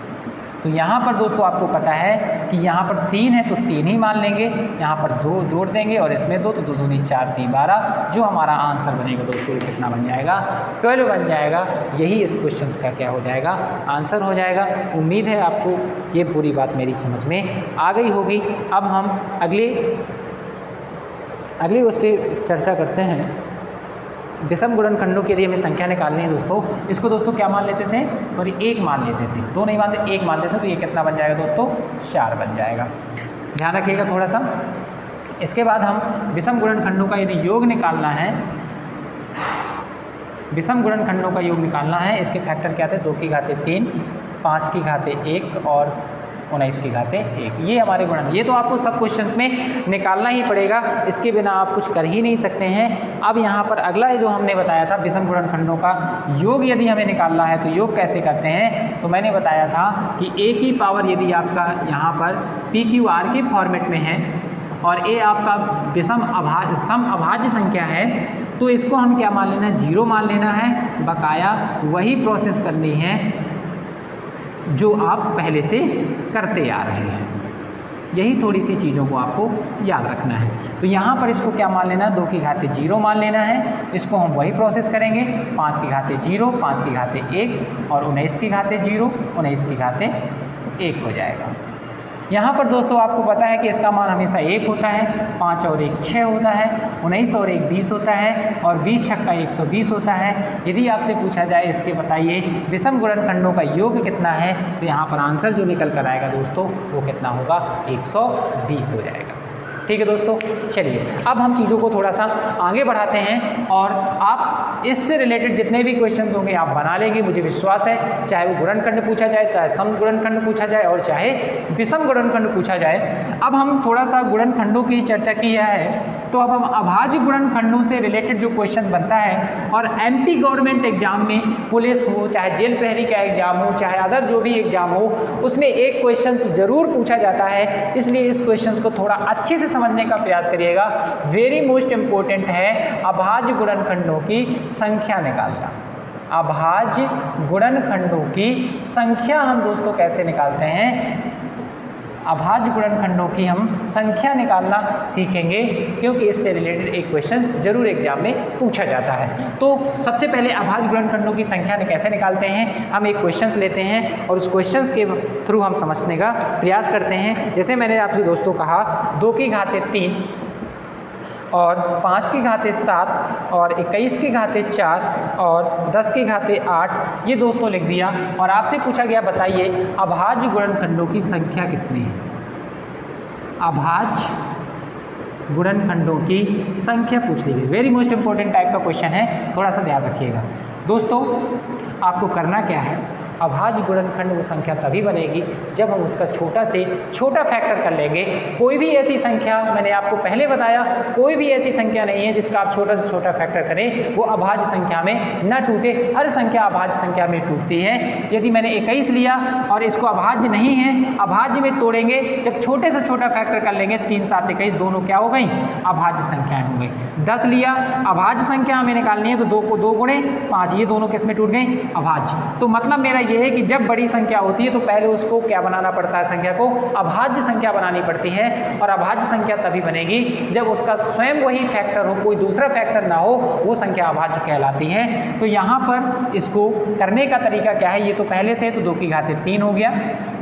तो यहाँ पर दोस्तों आपको पता है कि यहाँ पर 3 है तो 3 ही मान लेंगे, यहाँ पर 2 जोड़ देंगे और इसमें 2 तो 2 दूनी 4 3 12। जो हमारा आंसर बनेगा दोस्तों कितना बन जाएगा, 12 बन जाएगा। यही इस क्वेश्चन का क्या हो जाएगा, आंसर हो जाएगा। उम्मीद है आपको ये पूरी बात मेरी समझ में आ गई होगी। अब हम अगले उस पर चर्चा करते हैं। विषम गुणनखंडों के लिए हमें संख्या निकालनी है दोस्तों। इसको दोस्तों क्या मान लेते थे, सॉरी 1 मान लेते थे, 2 नहीं मानते, 1 मान लेते थे। तो ये कितना बन जाएगा दोस्तों, 4 बन जाएगा। ध्यान रखिएगा थोड़ा सा। इसके बाद हम विषम गुणनखंडों का यदि योग निकालना है, विषम गुणनखंडों का योग निकालना है, इसके फैक्टर क्या थे, 2 की घाते 3, 5 की घाते 1 और 19 की घाते 1। ये हमारे गुणन, ये तो आपको सब क्वेश्चंस में निकालना ही पड़ेगा, इसके बिना आप कुछ कर ही नहीं सकते हैं। अब यहाँ पर अगला जो हमने बताया था, विषम गुणनखंडों का योग यदि हमें निकालना है तो योग कैसे करते हैं। तो मैंने बताया था कि A की पावर यदि आपका यहाँ पर PQR के फॉर्मेट में है और A आपका सम अभाज्य संख्या है, तो इसको हम क्या मान लेना है, 0 मान लेना है। बकाया वही प्रोसेस करनी है जो आप पहले से करते आ रहे हैं। यही थोड़ी सी चीज़ों को आपको याद रखना है। तो यहाँ पर इसको क्या मान लेना, 2 की घाते 0 मान लेना है। इसको हम वही प्रोसेस करेंगे, 5 की घाते 0, 5 की घाते 1 और 19 की घाते 0, 19 की घाते 1 हो जाएगा। यहाँ पर दोस्तों आपको पता है कि इसका मान हमेशा 1 होता है, 5 और 1 6 होता है, 19 और 1 20 होता है और 20 छक्का 120 होता है। यदि आपसे पूछा जाए इसके बताइए विषम गुणनखंडों का योग कितना है, तो यहाँ पर आंसर जो निकल कर आएगा दोस्तों वो कितना होगा, 120 हो जाएगा। ठीक है दोस्तों, चलिए अब हम चीज़ों को थोड़ा सा आगे बढ़ाते हैं और आप इससे रिलेटेड जितने भी क्वेश्चंस होंगे आप बना लेंगे, मुझे विश्वास है। चाहे वो गुणनखंड पूछा जाए, चाहे सम गुणनखंड पूछा जाए और चाहे विषम गुणनखंड पूछा जाए। अब हम थोड़ा सा गुणनखंडों की चर्चा की है, तो अब हम अभाज्य गुणनखंडों से रिलेटेड जो क्वेश्चंस बनता है, और MP गवर्नमेंट एग्जाम में पुलिस हो, चाहे जेल प्रहरी का एग्जाम हो, चाहे अदर जो भी एग्जाम हो, उसमें एक क्वेश्चन ज़रूर पूछा जाता है। इसलिए इस क्वेश्चन को थोड़ा अच्छे से समझने का प्रयास करिएगा। वेरी मोस्ट इंपॉर्टेंट है अभाज्य गुणनखंडों की संख्या निकालना। अभाज्य गुणनखंडों की संख्या हम दोस्तों कैसे निकालते हैं, अभाज्य गुणनखंडों की हम संख्या निकालना सीखेंगे, क्योंकि इससे रिलेटेड एक क्वेश्चन जरूर एग्जाम में पूछा जाता है। तो सबसे पहले अभाज्य गुणनखंडों की संख्या कैसे निकालते हैं, हम एक क्वेश्चन लेते हैं और उस क्वेश्चन के थ्रू हम समझने का प्रयास करते हैं। जैसे मैंने आपसे दोस्तों कहा 2 की घाते 3 और 5 की घाते 7 और 21 की घाते 4 और 10 की घाते 8, ये दोस्तों लिख दिया। और आपसे पूछा गया बताइए अभाज्य गुणनखंडों की संख्या कितनी है। अभाज्य गुणनखंडों की संख्या पूछ ली गई। वेरी मोस्ट इंपॉर्टेंट टाइप का क्वेश्चन है, थोड़ा सा ध्यान रखिएगा। दोस्तों आपको करना क्या है, अभाज्य गुणनखंड वो संख्या तभी बनेगी जब हम उसका छोटा से छोटा फैक्टर कर लेंगे। कोई भी ऐसी संख्या, मैंने आपको पहले बताया, कोई भी ऐसी संख्या नहीं है जिसका आप छोटा से छोटा फैक्टर करें वो अभाज्य संख्या में न टूटे। हर संख्या अभाज्य संख्या में टूटती है। यदि मैंने 21 लिया और इसको अभाज्य नहीं है, अभाज्य में तोड़ेंगे जब छोटे से छोटा फैक्टर कर लेंगे, 3 7 21 दोनों क्या हो गई, अभाज्य संख्याएं हो गई। 10 लिया, अभाज्य संख्या हमें निकालनी है तो 2 को 2 गुणे 5, ये दोनों किस में टूट गई, अभाज्य। तो मतलब मेरा ये है कि जब बड़ी संख्या होती है तो पहले उसको क्या बनाना पड़ता है, संख्या को अभाज्य संख्या बनानी पड़ती है। और अभाज्य संख्या तभी बनेगी जब उसका स्वयं वही फैक्टर हो, कोई दूसरा फैक्टर ना हो, वो संख्या अभाज्य कहलाती है। तो यहाँ पर इसको करने का तरीका क्या है, ये तो पहले से तो 2 की घाते 3 हो गया।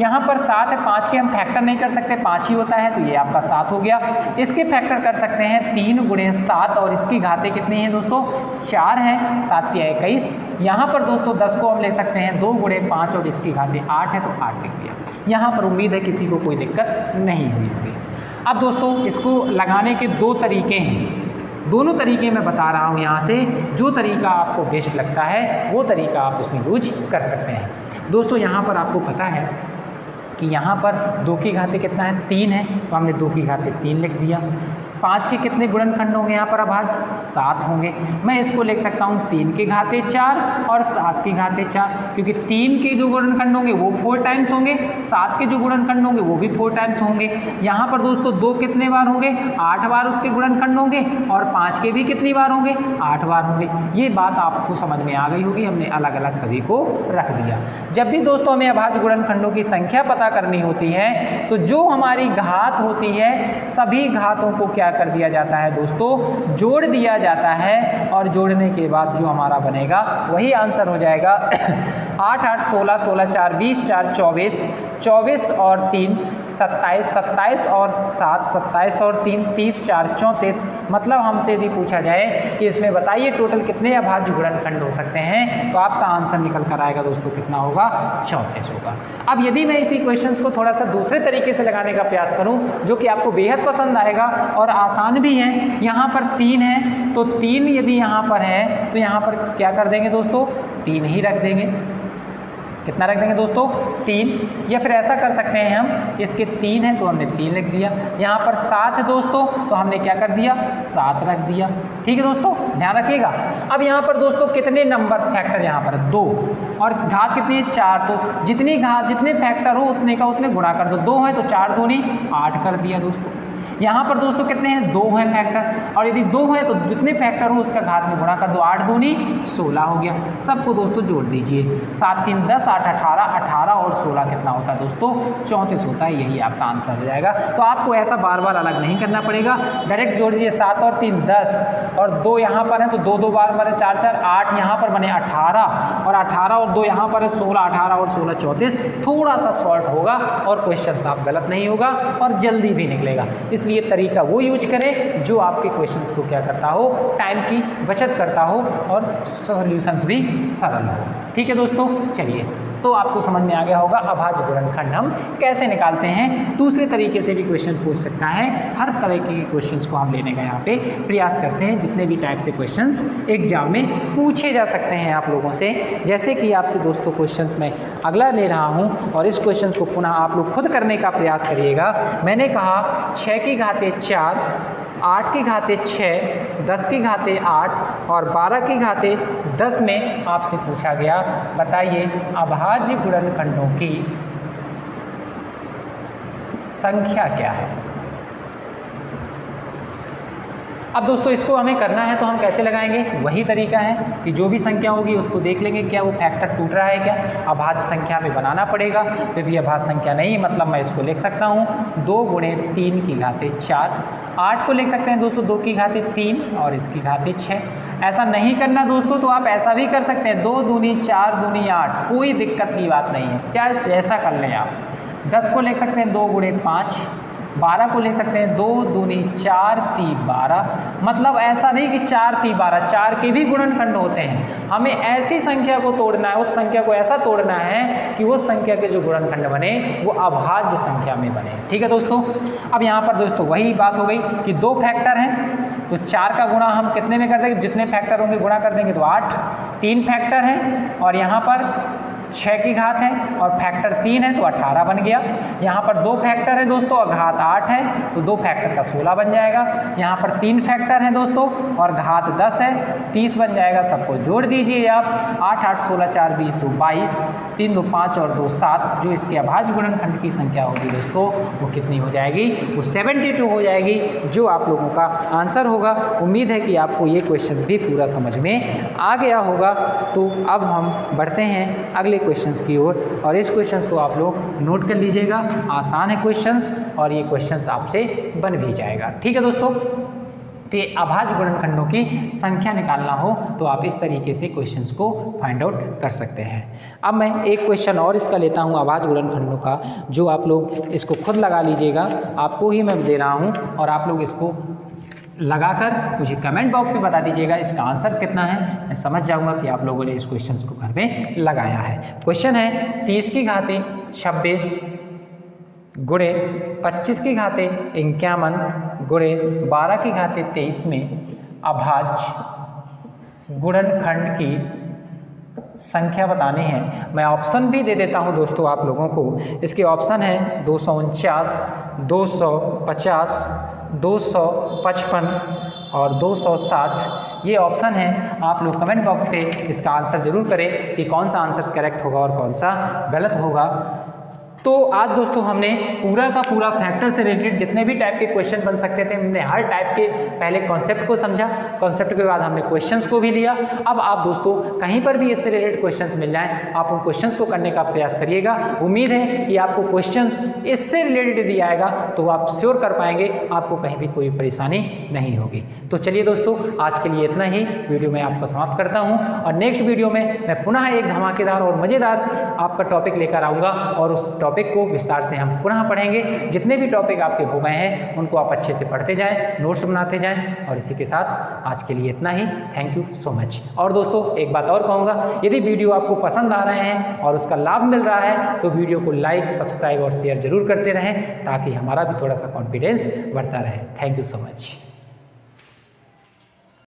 यहाँ पर 7 है, 5 के हम फैक्टर नहीं कर सकते, 5 ही होता है, तो ये आपका 7 हो गया। इसके फैक्टर कर सकते हैं 3 गुणे 7 और इसकी घाते कितनी है दोस्तों, 4 है, 7 या 21। यहाँ पर दोस्तों 10 को हम ले सकते हैं 2 गुणे 5 और इसकी घाते 8 है, तो 8 लिख दिया। यहाँ पर उम्मीद है किसी को कोई दिक्कत नहीं हुई होगी। अब दोस्तों इसको लगाने के 2 तरीके हैं, दोनों तरीके मैं बता रहा हूँ यहाँ से। जो तरीका आपको बेस्ट लगता है वो तरीका आप उसमें यूज कर सकते हैं। दोस्तों यहाँ पर आपको पता है कि यहाँ पर 2 की घाते कितना है, 3 है, तो हमने 2 की घाते 3 लिख दिया। 5 के कितने गुणनखंड होंगे यहाँ पर अभाज्य, 7 होंगे। मैं इसको लिख सकता हूँ 3 की घाते 4 और 7 की घाते 4, क्योंकि 3 के जो गुणनखंड होंगे वो 4 टाइम्स होंगे, 7 के जो गुणनखंड होंगे वो भी 4 टाइम्स होंगे। यहाँ पर दोस्तों 2 कितने बार होंगे, 8 बार उसके गुणनखंड होंगे, और 5 के भी कितनी बार होंगे, 8 बार होंगे। ये बात आपको समझ में आ गई होगी, हमने अलग अलग सभी को रख दिया। जब भी दोस्तों हमें अभाज्य गुणनखंडों की संख्या पता करनी होती है तो जो हमारी घात होती है सभी घातों को क्या कर दिया जाता है दोस्तों, जोड़ दिया जाता है। और जोड़ने के बाद जो हमारा बनेगा वही आंसर हो जाएगा। 8 8 16 16 4 20 4 24 24 और 3 27 27 और 7 27 और 3 30 4 34। मतलब हमसे यदि पूछा जाए कि इसमें बताइए टोटल कितने अभाज्य गुणनखंड हो सकते हैं, तो आपका आंसर निकल कर आएगा दोस्तों कितना होगा, 34 होगा। अब यदि मैं इसी क्वेश्चंस को थोड़ा सा दूसरे तरीके से लगाने का प्रयास करूं जो कि आपको बेहद पसंद आएगा और आसान भी है। यहाँ पर 3 है, तो 3 यदि यहाँ पर है तो यहाँ पर क्या कर देंगे दोस्तों, 3 ही रख देंगे। कितना रख देंगे दोस्तों, 3। या फिर ऐसा कर सकते हैं हम, इसके 3 है तो हमने 3 लिख दिया। यहाँ पर 7 है दोस्तों, तो हमने क्या कर दिया, 7 रख दिया। ठीक है दोस्तों, ध्यान रखिएगा। अब यहाँ पर दोस्तों कितने नंबर्स फैक्टर, यहाँ पर 2 और घात कितनी है, 4। तो जितनी घात जितने फैक्टर हो उतने का उसमें गुणा कर दो। 2 है तो 4 दूनी 8 कर दिया दोस्तों। यहाँ पर दोस्तों कितने हैं, 2 हैं फैक्टर, और यदि 2 है तो जितने फैक्टर हो उसका घात में गुणा कर दो। 8 दूनी 16 हो गया। सबको दोस्तों जोड़ दीजिए, 7 3 10 8 18 18 और 16 कितना होता है दोस्तों, 34 होता है। यही आपका आंसर हो जाएगा। तो आपको ऐसा बार बार अलग नहीं करना पड़ेगा, डायरेक्ट जोड़ दीजिए। 7 और 3 10 और 2 यहाँ पर है तो 2 2 बार बने 4 4 8, यहाँ पर बने 18 और 18 और 2 यहाँ पर है 16, 18 और 16 34। थोड़ा सा शॉर्ट होगा और क्वेश्चन साफ गलत नहीं होगा और जल्दी भी निकलेगा। इसलिए तरीका वो यूज करें जो आपके क्वेश्चंस को क्या करता हो, टाइम की बचत करता हो और सॉल्यूशंस भी सरल हो। ठीक है दोस्तों, चलिए तो आपको समझ में आ गया होगा अभाज्य गुणनखंड हम कैसे निकालते हैं। दूसरे तरीके से भी क्वेश्चन पूछ सकता है। हर तरह के क्वेश्चंस को हम लेने का यहाँ पे प्रयास करते हैं, जितने भी टाइप से क्वेश्चंस एग्जाम में पूछे जा सकते हैं आप लोगों से। जैसे कि आपसे दोस्तों क्वेश्चंस मैं अगला ले रहा हूँ और इस क्वेश्चन को पुनः आप लोग खुद करने का प्रयास करिएगा। मैंने कहा 6 की घाते 4, 8 की घाते 6, 10 की घाते 8 और 12 की घाते 10 में आपसे पूछा गया बताइए अभाज्य गुणनखंडों की संख्या क्या है। अब दोस्तों इसको हमें करना है तो हम कैसे लगाएंगे, वही तरीका है कि जो भी संख्या होगी उसको देख लेंगे क्या वो फैक्टर टूट रहा है क्या, अभाज्य संख्या में बनाना पड़ेगा। फिर भी अभाज्य संख्या नहीं, मतलब मैं इसको लिख सकता हूँ 2 गुणे 3 की घाते 4। 8 को लिख सकते हैं दोस्तों 2 की घाते 3 और इसकी घाते 6। ऐसा नहीं करना दोस्तों तो आप ऐसा भी कर सकते हैं 2 दूनी 4 दूनी 8, कोई दिक्कत की बात नहीं है, चाहे जैसा कर लें आप। 10 को लिख सकते हैं 2 गुणे 5। 12 को ले सकते हैं 2 दूनी 4 3 12। मतलब ऐसा नहीं कि 4 3 12, 4 के भी गुणनखंड होते हैं। हमें ऐसी संख्या को तोड़ना है, उस संख्या को ऐसा तोड़ना है कि वो संख्या के जो गुणनखंड बने वो अभाज्य संख्या में बने। ठीक है दोस्तों। अब यहाँ पर दोस्तों वही बात हो गई कि 2 फैक्टर हैं तो 4 का गुणा हम कितने में कर देंगे, जितने फैक्टर होंगे गुणा कर देंगे तो 8। 3 फैक्टर हैं और यहाँ पर 6 की घात है और फैक्टर 3 है तो 18 बन गया। यहाँ पर 2 फैक्टर है दोस्तों और घात 8 है तो 2 फैक्टर का 16 बन जाएगा। यहाँ पर 3 फैक्टर है दोस्तों और घात 10 है, 30 बन जाएगा। सबको जोड़ दीजिए आप, 8 8 16 4 20 2 22, 3 2 5 और 2 7, जो इसके अभाज्य गुणनखंड की संख्या होगी दोस्तों वो कितनी हो जाएगी, वो 72 हो जाएगी, जो आप लोगों का आंसर होगा। उम्मीद है कि आपको ये क्वेश्चन भी पूरा समझ में आ गया होगा। तो अब हम बढ़ते हैं अगले क्वेश्चंस की ओर और इस क्वेश्चंस को आप लोग नोट कर लीजिएगा। आसान है क्वेश्चंस और ये क्वेश्चंस आपसे बन भी जाएगा। ठीक है दोस्तों, तो ये अभाज्य गुणनखंडों की संख्या निकालना हो तो आप इस तरीके से क्वेश्चंस को फाइंड आउट कर सकते हैं। अब मैं एक क्वेश्चन और इसका लेता हूँ अभाज्य गुणनखंडों का, जो आप लोग इसको खुद लगा लीजिएगा। आपको ही मैं दे रहा हूँ और आप लोग इसको लगाकर मुझे कमेंट बॉक्स में बता दीजिएगा इसका आंसर कितना है। मैं समझ जाऊंगा कि आप लोगों ने इस क्वेश्चन को घर में लगाया है। क्वेश्चन है 30 की घाते 26 गुणे 25 की घाते 51 गुणे 12 की घाते 23 में अभाज्य गुणनखंड की संख्या बतानी है। मैं ऑप्शन भी दे देता हूं दोस्तों आप लोगों को। इसके ऑप्शन है 249, 250, 255 और 260। ये ऑप्शन है। आप लोग कमेंट बॉक्स पे इसका आंसर जरूर करें कि कौन सा आंसर करेक्ट होगा और कौन सा गलत होगा। तो आज दोस्तों हमने पूरा का पूरा फैक्टर से रिलेटेड जितने भी टाइप के क्वेश्चन बन सकते थे, हमने हर टाइप के पहले कॉन्सेप्ट को समझा, कॉन्सेप्ट के बाद हमने क्वेश्चंस को भी लिया। अब आप दोस्तों कहीं पर भी इससे रिलेटेड क्वेश्चंस मिल जाएं, आप उन क्वेश्चंस को करने का प्रयास करिएगा। उम्मीद है कि आपको क्वेश्चंस इससे रिलेटेड दिया आएगा तो आप श्योर कर पाएंगे, आपको कहीं भी कोई परेशानी नहीं होगी। तो चलिए दोस्तों, आज के लिए इतना ही। वीडियो में आपको समाप्त करता हूँ और नेक्स्ट वीडियो में मैं पुनः एक धमाकेदार और मज़ेदार आपका टॉपिक लेकर आऊँगा और उस टॉपिक को विस्तार से हम पुनः पढ़ेंगे। जितने भी टॉपिक आपके हो गए हैं उनको आप अच्छे से पढ़ते जाएं, नोट्स बनाते जाएं। और इसी के साथ आज के लिए इतना ही। Thank you so much. और दोस्तों एक बात और कहूँगा, यदि वीडियो आपको पसंद आ रहे हैं और उसका लाभ मिल रहा है तो वीडियो को लाइक, सब्सक्राइब और शेयर जरूर करते रहें ताकि हमारा भी थोड़ा सा कॉन्फिडेंस बढ़ता रहे। Thank you so much.